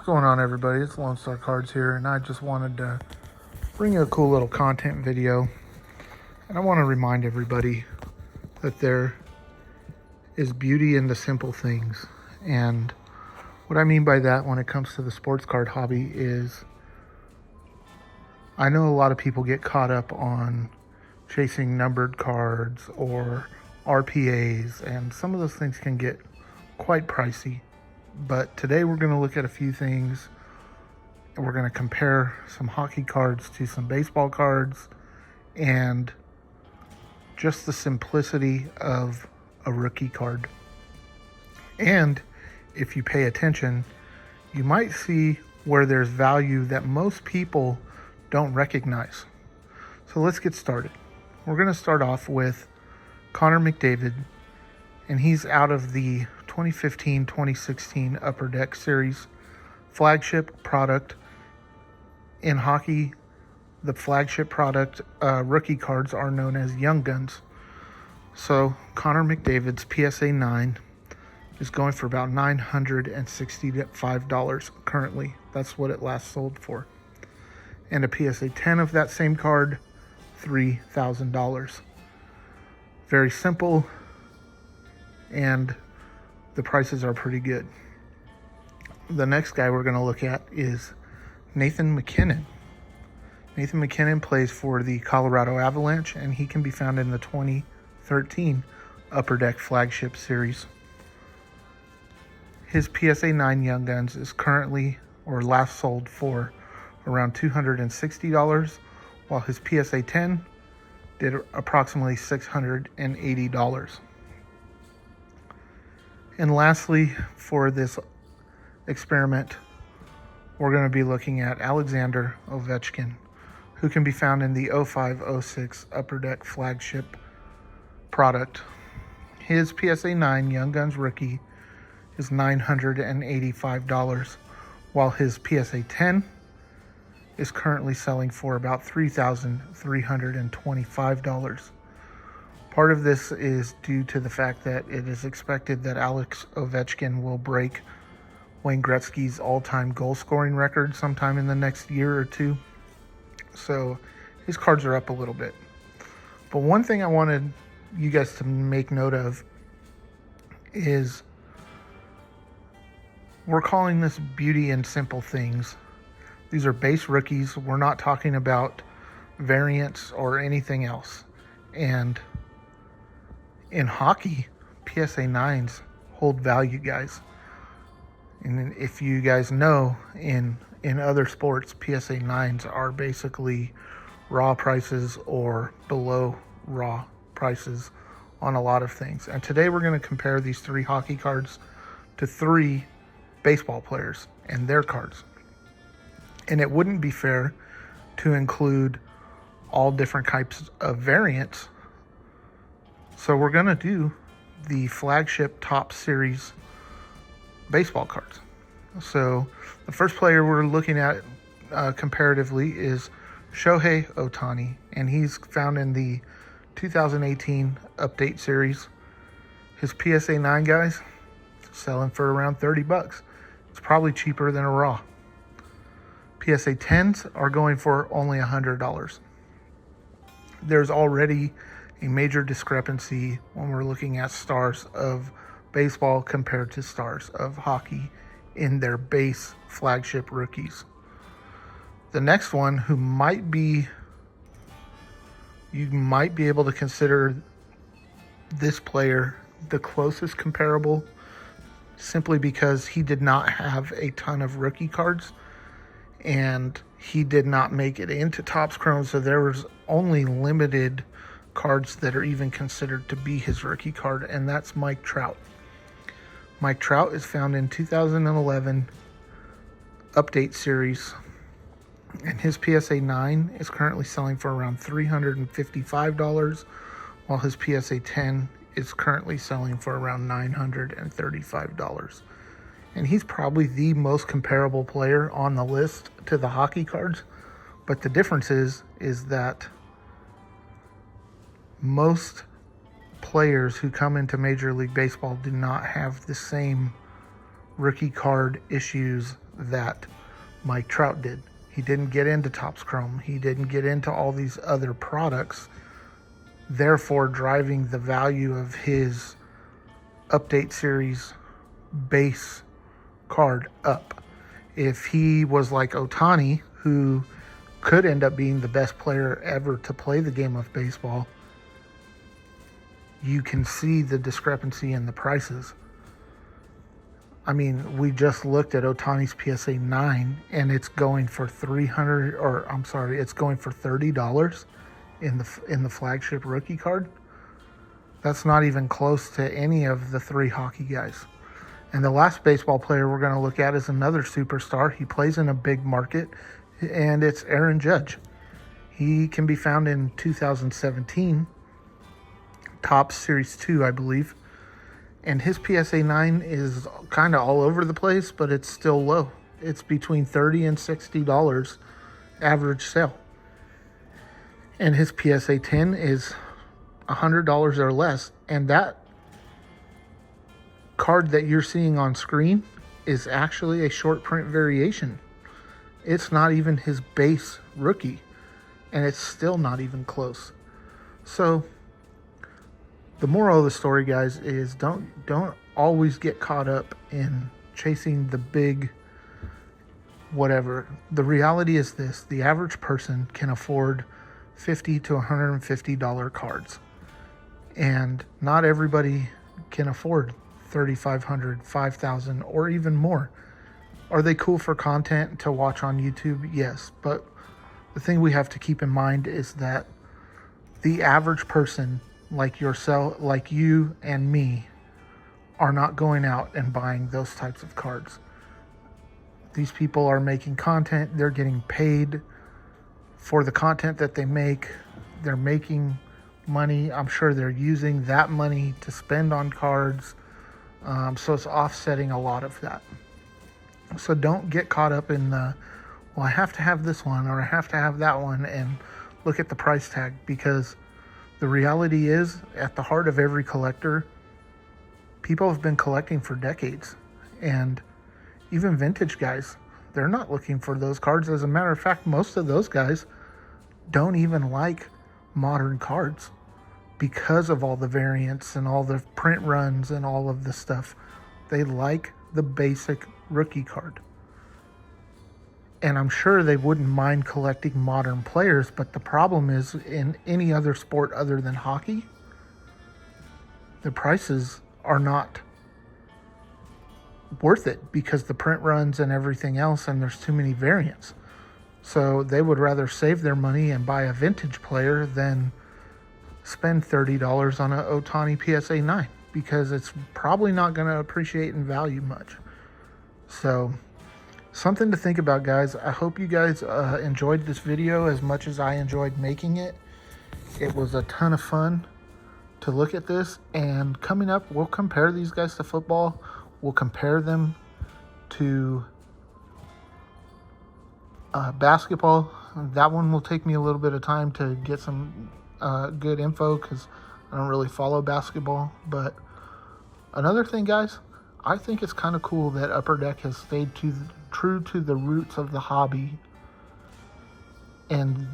going on, everybody? It's Lone Star Cards here, and I just wanted to bring you a cool little content video. And I want to remind everybody that there is beauty in the simple things. And what I mean by that when it comes to the sports card hobby is I know a lot of people get caught up on chasing numbered cards or RPAs, and some of those things can get quite pricey. But today we're going to look at a few things. We're going to compare some hockey cards to some baseball cards and just the simplicity of a rookie card. And if you pay attention, you might see where there's value that most people don't recognize. So let's get started. We're going to start off with Connor McDavid, and he's out of the 2015-2016 Upper Deck Series flagship product. In hockey, the flagship product rookie cards are known as Young Guns. So Connor McDavid's PSA 9 is going for about $965 currently. That's what it last sold for. And a PSA 10 of that same card, $3,000. Very simple, and the prices are pretty good. The next guy we're going to look at is Nathan MacKinnon. Nathan MacKinnon plays for the Colorado Avalanche, and he can be found in the 2013 Upper Deck Flagship Series. His PSA 9 Young Guns is currently, or last sold for, around $260, while his PSA 10 did approximately $680. And lastly, for this experiment, we're going to be looking at Alexander Ovechkin, who can be found in the 05-06 Upper Deck Flagship product. His PSA 9 Young Guns rookie is $985, while his PSA 10 is currently selling for about $3,325. Part of this is due to the fact that it is expected that Alex Ovechkin will break Wayne Gretzky's all-time goal-scoring record sometime in the next year or two. So his cards are up a little bit. But one thing I wanted you guys to make note of is we're calling this beauty in simple things. These are base rookies. We're not talking about variants or anything else. And in hockey, PSA 9s hold value, guys. And if you guys know, in other sports, PSA 9s are basically raw prices or below raw prices on a lot of things. And today we're going to compare these three hockey cards to three baseball players and their cards. And it wouldn't be fair to include all different types of variants. So we're going to do the flagship top series baseball cards. So the first player we're looking at comparatively is Shohei Ohtani, and he's found in the 2018 Update Series. His PSA 9 guys selling for around $30. It's probably cheaper than a raw. PSA 10s are going for only $100. There's already a major discrepancy when we're looking at stars of baseball compared to stars of hockey in their base flagship rookies. The next one, you might be able to consider this player the closest comparable, simply because he did not have a ton of rookie cards and he did not make it into Topps Chrome, so there was only limited cards that are even considered to be his rookie card, and that's Mike Trout. Mike Trout is found in 2011 Update Series, and his PSA 9 is currently selling for around $355, while his PSA 10 is currently selling for around $935. And he's probably the most comparable player on the list to the hockey cards. But the difference is that most players who come into Major League Baseball do not have the same rookie card issues that Mike Trout did. He didn't get into Topps Chrome. He didn't get into all these other products, therefore driving the value of his update series base card up. If he was like Ohtani, who could end up being the best player ever to play the game of baseball, you can see the discrepancy in the prices. I mean, we just looked at Ohtani's PSA 9 and it's going for it's going for $30 in the flagship rookie card. That's not even close to any of the three hockey guys. And the last baseball player we're going to look at is another superstar. He plays in a big market, and it's Aaron Judge. He can be found in 2017 Topps Series 2, I believe. And his PSA 9 is kind of all over the place, but it's still low. It's between $30 and $60 average sale. And his PSA 10 is $100 or less. And that card that you're seeing on screen is actually a short print variation. It's not even his base rookie, and it's still not even close. So the moral of the story, guys, is don't always get caught up in chasing the big whatever. The reality is this: the average person can afford $50 to $150 cards, and not everybody can afford $3,500, $5,000, or even more. Are they cool for content to watch on YouTube? Yes, but the thing we have to keep in mind is that the average person, like yourself, like you and me, are not going out and buying those types of cards. These people are making content. They're getting paid for the content that they make. They're making money. I'm sure they're using that money to spend on cards. So it's offsetting a lot of that. So don't get caught up in the, well, I have to have this one or I have to have that one, and look at the price tag, because the reality is, at the heart of every collector, people have been collecting for decades. And even vintage guys, they're not looking for those cards. As a matter of fact, most of those guys don't even like modern cards because of all the variants and all the print runs and all of the stuff. They like the basic rookie card. And I'm sure they wouldn't mind collecting modern players, but the problem is, in any other sport other than hockey, the prices are not worth it because the print runs and everything else, and there's too many variants. So they would rather save their money and buy a vintage player than spend $30 on an Ohtani PSA 9, because it's probably not going to appreciate in value much. So something to think about, guys. I hope you guys enjoyed this video as much as I enjoyed making it. It was a ton of fun to look at this. And coming up, we'll compare these guys to football. We'll compare them to basketball. That one will take me a little bit of time to get some good info, because I don't really follow basketball. But another thing, guys, I think it's kind of cool that Upper Deck has stayed true to the roots of the hobby. And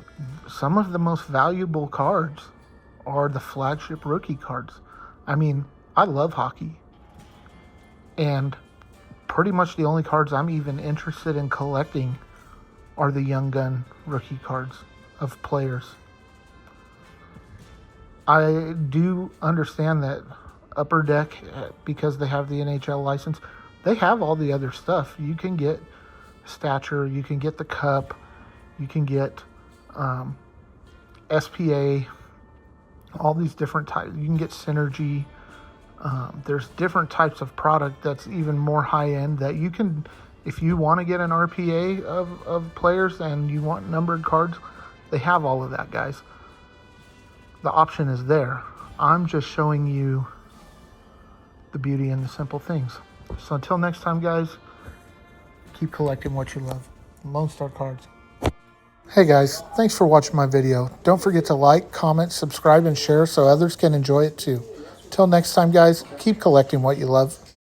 some of the most valuable cards are the flagship rookie cards. I mean, I love hockey. And pretty much the only cards I'm even interested in collecting are the Young Gun rookie cards of players. I do understand that Upper Deck, because they have the NHL license, they have all the other stuff. You can get Stature, you can get the Cup, you can get SPA, all these different types. You can get Synergy. There's different types of product that's even more high-end that you can, if you want to get an RPA of players and you want numbered cards, they have all of that, guys. The option is there. I'm just showing you the beauty and the simple things. So until next time, guys, keep collecting what you love. Lone Star Cards. Hey guys, thanks for watching my video. Don't forget to like, comment, subscribe, and share so others can enjoy it too. Till next time, guys, keep collecting what you love.